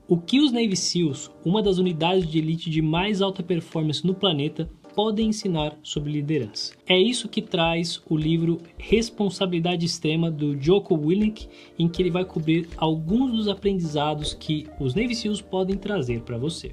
O que os Navy SEALs, uma das unidades de elite de mais alta performance no planeta, podem ensinar sobre liderança. É isso que traz o livro Responsabilidade Extrema, do Jocko Willink, em que ele vai cobrir alguns dos aprendizados que os Navy SEALs podem trazer para você.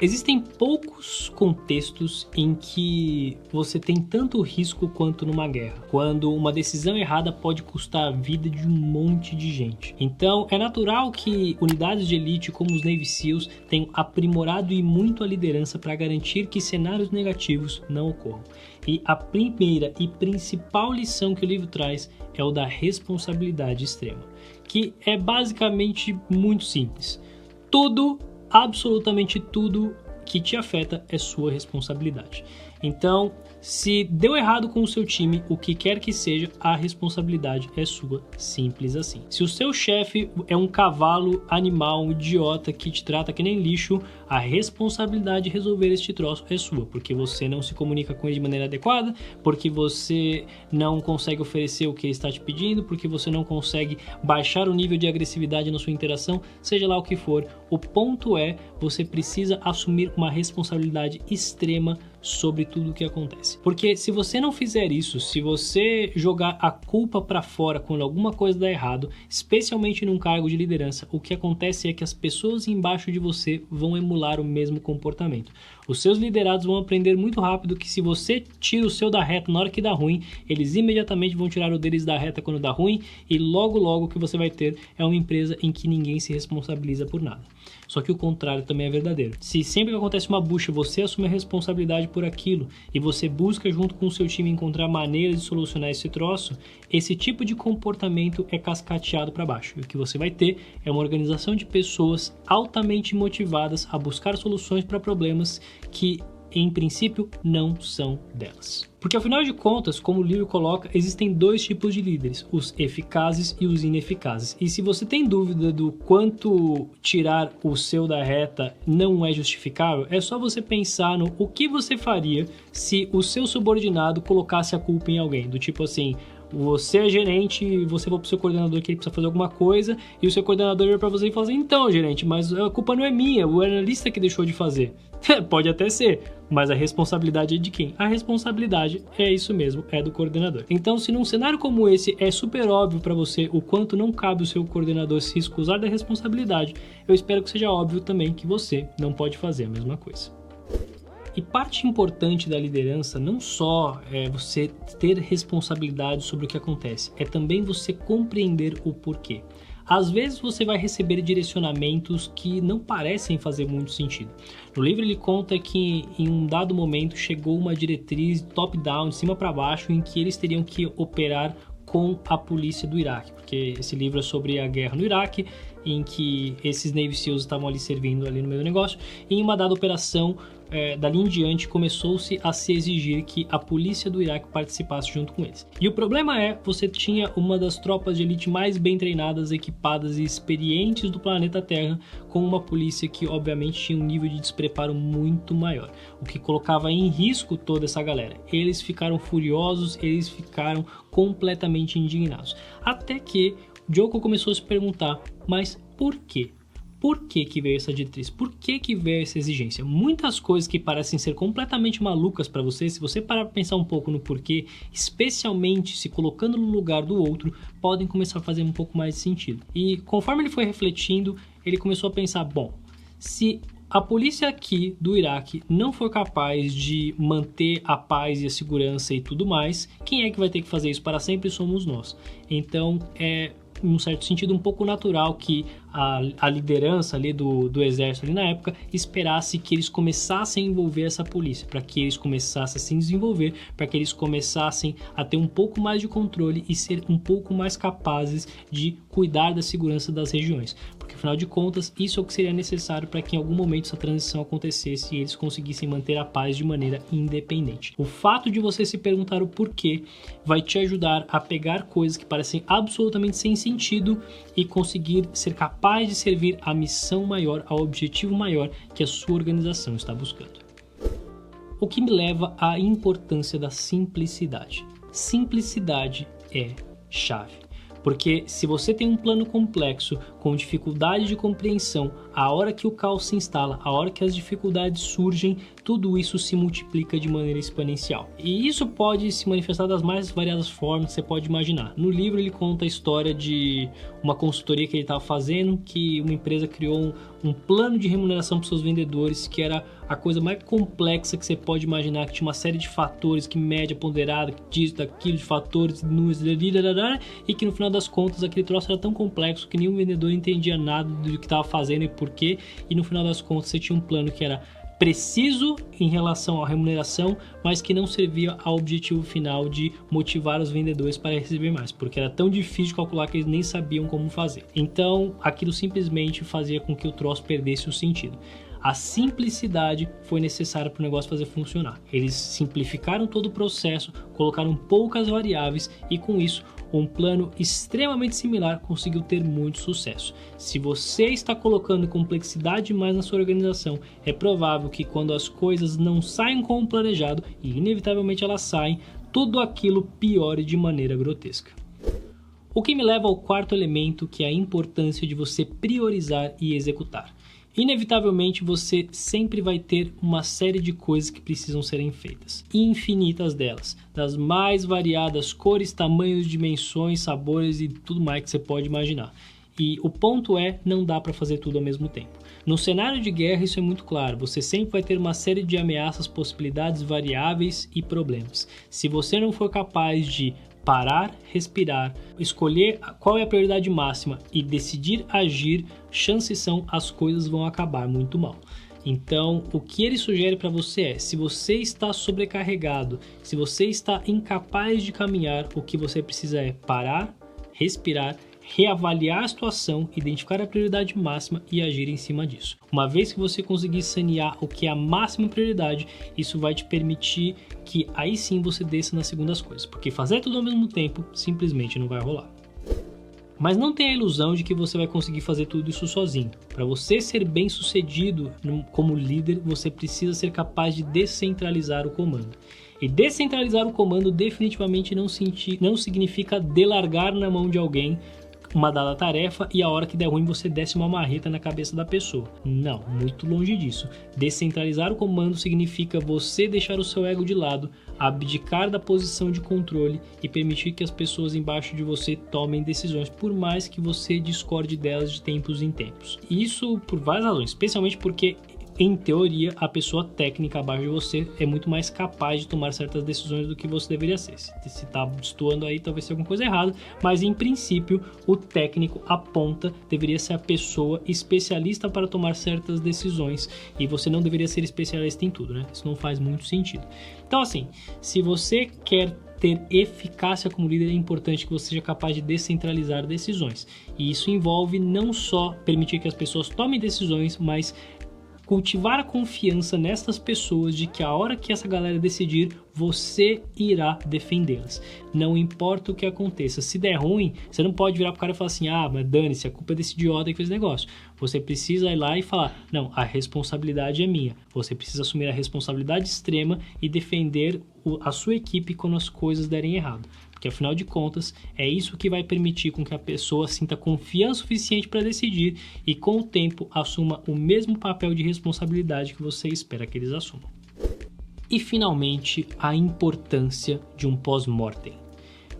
Existem poucos contextos em que você tem tanto risco quanto numa guerra, quando uma decisão errada pode custar a vida de um monte de gente. Então, é natural que unidades de elite como os Navy SEALs tenham aprimorado e muito a liderança para garantir que cenários negativos não ocorram. E a primeira e principal lição que o livro traz é o da responsabilidade extrema, que é basicamente muito simples. Absolutamente tudo que te afeta é sua responsabilidade. Então, se deu errado com o seu time, o que quer que seja, a responsabilidade é sua, simples assim. Se o seu chefe é um cavalo animal, um idiota que te trata que nem lixo, a responsabilidade de resolver este troço é sua, porque você não se comunica com ele de maneira adequada, porque você não consegue oferecer o que ele está te pedindo, porque você não consegue baixar o nível de agressividade na sua interação, seja lá o que for. O ponto é, você precisa assumir uma responsabilidade extrema sobre tudo o que acontece. Porque se você não fizer isso, se você jogar a culpa para fora quando alguma coisa dá errado, especialmente num cargo de liderança, o que acontece é que as pessoas embaixo de você vão emular o mesmo comportamento. Os seus liderados vão aprender muito rápido que se você tira o seu da reta na hora que dá ruim, eles imediatamente vão tirar o deles da reta quando dá ruim, e logo o que você vai ter é uma empresa em que ninguém se responsabiliza por nada. Só que o contrário também é verdadeiro. Se sempre que acontece uma bucha, você assume a responsabilidade por aquilo e você busca junto com o seu time encontrar maneiras de solucionar esse troço, esse tipo de comportamento é cascateado para baixo. E o que você vai ter é uma organização de pessoas altamente motivadas a buscar soluções para problemas que, em princípio, não são delas. Porque, afinal de contas, como o livro coloca, existem dois tipos de líderes, os eficazes e os ineficazes. E se você tem dúvida do quanto tirar o seu da reta não é justificável, é só você pensar no o que você faria se o seu subordinado colocasse a culpa em alguém, do tipo assim: você é gerente e você vai pro seu coordenador que ele precisa fazer alguma coisa, e o seu coordenador vira pra você e fala assim: então, gerente, mas a culpa não é minha, o analista que deixou de fazer. Pode até ser, mas a responsabilidade é de quem? A responsabilidade é isso mesmo, é do coordenador. Então, se num cenário como esse é super óbvio para você o quanto não cabe o seu coordenador se escusar da responsabilidade, eu espero que seja óbvio também que você não pode fazer a mesma coisa. E parte importante da liderança não só é você ter responsabilidade sobre o que acontece, é também você compreender o porquê. Às vezes você vai receber direcionamentos que não parecem fazer muito sentido. No livro ele conta que em um dado momento chegou uma diretriz top-down, de cima para baixo, em que eles teriam que operar com a polícia do Iraque, porque esse livro é sobre a guerra no Iraque, em que esses Navy SEALs estavam ali servindo ali no meio do negócio, e em uma dada operação, dali em diante, começou-se a se exigir que a polícia do Iraque participasse junto com eles. E o problema é, você tinha uma das tropas de elite mais bem treinadas, equipadas e experientes do planeta Terra, com uma polícia que obviamente tinha um nível de despreparo muito maior, o que colocava em risco toda essa galera. Eles ficaram furiosos, eles ficaram completamente indignados. Até que Jocko começou a se perguntar, mas por quê? Por que veio essa diretriz? Por que veio essa exigência? Muitas coisas que parecem ser completamente malucas para você, se você parar para pensar um pouco no porquê, especialmente se colocando no lugar do outro, podem começar a fazer um pouco mais de sentido. E conforme ele foi refletindo, ele começou a pensar, bom, se a polícia aqui do Iraque não for capaz de manter a paz e a segurança e tudo mais, quem é que vai ter que fazer isso para sempre? Somos nós. Então, em um certo sentido, um pouco natural que a liderança ali do exército ali na época esperasse que eles começassem a envolver essa polícia, para que eles começassem a se desenvolver, para que eles começassem a ter um pouco mais de controle e ser um pouco mais capazes de cuidar da segurança das regiões. Porque, afinal de contas, isso é o que seria necessário para que em algum momento essa transição acontecesse e eles conseguissem manter a paz de maneira independente. O fato de você se perguntar o porquê vai te ajudar a pegar coisas que parecem absolutamente sem sentido e conseguir ser capaz de servir à missão maior, ao objetivo maior que a sua organização está buscando. O que me leva à importância da simplicidade. Simplicidade é chave. Porque se você tem um plano complexo, com dificuldade de compreensão, a hora que o caos se instala, a hora que as dificuldades surgem, tudo isso se multiplica de maneira exponencial. E isso pode se manifestar das mais variadas formas que você pode imaginar. No livro ele conta a história de uma consultoria que ele estava fazendo, que uma empresa criou um plano de remuneração para seus vendedores, que era a coisa mais complexa que você pode imaginar, que tinha uma série de fatores, que média ponderada, disso, daquilo, de fatores, números, e que no final das contas aquele troço era tão complexo que nenhum vendedor entendia nada do que estava fazendo e por quê, e no final das contas você tinha um plano que era preciso em relação à remuneração, mas que não servia ao objetivo final de motivar os vendedores para receber mais, porque era tão difícil de calcular que eles nem sabiam como fazer. Então, aquilo simplesmente fazia com que o troço perdesse o sentido. A simplicidade foi necessária para o negócio fazer funcionar. Eles simplificaram todo o processo, colocaram poucas variáveis e com isso um plano extremamente similar conseguiu ter muito sucesso. Se você está colocando complexidade demais na sua organização, é provável que quando as coisas não saem como planejado, e inevitavelmente elas saem, tudo aquilo piore de maneira grotesca. O que me leva ao quarto elemento, que é a importância de você priorizar e executar. Inevitavelmente você sempre vai ter uma série de coisas que precisam serem feitas, infinitas delas, das mais variadas cores, tamanhos, dimensões, sabores e tudo mais que você pode imaginar. E o ponto é, não dá para fazer tudo ao mesmo tempo. No cenário de guerra isso é muito claro, você sempre vai ter uma série de ameaças, possibilidades, variáveis e problemas. Se você não for capaz de parar, respirar, escolher qual é a prioridade máxima e decidir agir, chances são as coisas vão acabar muito mal. Então, o que ele sugere para você é, se você está sobrecarregado, se você está incapaz de caminhar, o que você precisa é parar, respirar, reavaliar a situação, identificar a prioridade máxima e agir em cima disso. Uma vez que você conseguir sanear o que é a máxima prioridade, isso vai te permitir que aí sim você desça nas segundas coisas, porque fazer tudo ao mesmo tempo simplesmente não vai rolar. Mas não tenha a ilusão de que você vai conseguir fazer tudo isso sozinho. Para você ser bem sucedido como líder, você precisa ser capaz de descentralizar o comando. E descentralizar o comando definitivamente não significa delargar na mão de alguém uma dada tarefa e a hora que der ruim você desce uma marreta na cabeça da pessoa. Não, muito longe disso. Descentralizar o comando significa você deixar o seu ego de lado, abdicar da posição de controle e permitir que as pessoas embaixo de você tomem decisões, por mais que você discorde delas de tempos em tempos. Isso por várias razões, especialmente porque em teoria, a pessoa técnica abaixo de você é muito mais capaz de tomar certas decisões do que você deveria ser. Se está destoando aí, talvez seja alguma coisa errada, mas em princípio, o técnico, a ponta, deveria ser a pessoa especialista para tomar certas decisões e você não deveria ser especialista em tudo, né? Isso não faz muito sentido. Então, assim, se você quer ter eficácia como líder, é importante que você seja capaz de descentralizar decisões. E isso envolve não só permitir que as pessoas tomem decisões, mas cultivar a confiança nessas pessoas de que a hora que essa galera decidir, você irá defendê-las. Não importa o que aconteça. Se der ruim, você não pode virar pro cara e falar assim, mas dane-se, a culpa é desse idiota que fez negócio. Você precisa ir lá e falar, não, a responsabilidade é minha. Você precisa assumir a responsabilidade extrema e defender a sua equipe quando as coisas derem errado. Porque afinal de contas, é isso que vai permitir com que a pessoa sinta confiança suficiente para decidir e com o tempo assuma o mesmo papel de responsabilidade que você espera que eles assumam. E finalmente, a importância de um pós-mortem.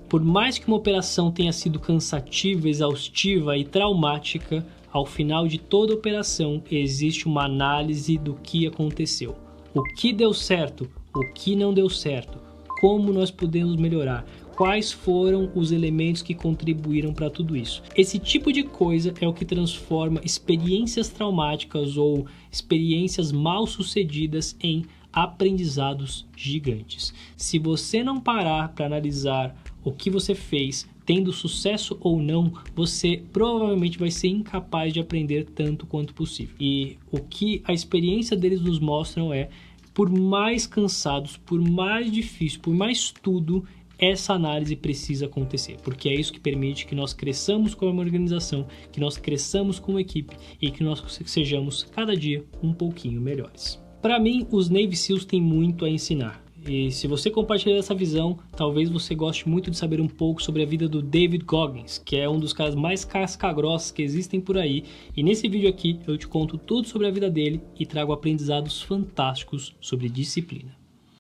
Por mais que uma operação tenha sido cansativa, exaustiva e traumática, ao final de toda operação existe uma análise do que aconteceu. O que deu certo, o que não deu certo, como nós podemos melhorar, quais foram os elementos que contribuíram para tudo isso. Esse tipo de coisa é o que transforma experiências traumáticas ou experiências mal sucedidas em aprendizados gigantes. Se você não parar para analisar o que você fez, tendo sucesso ou não, você provavelmente vai ser incapaz de aprender tanto quanto possível. E o que a experiência deles nos mostram é, por mais cansados, por mais difícil, por mais tudo, essa análise precisa acontecer, porque é isso que permite que nós cresçamos como organização, que nós cresçamos como equipe e que nós sejamos cada dia um pouquinho melhores. Para mim, os Navy SEALs têm muito a ensinar. E se você compartilhar essa visão, talvez você goste muito de saber um pouco sobre a vida do David Goggins, que é um dos caras mais casca-grossas que existem por aí. E nesse vídeo aqui eu te conto tudo sobre a vida dele e trago aprendizados fantásticos sobre disciplina.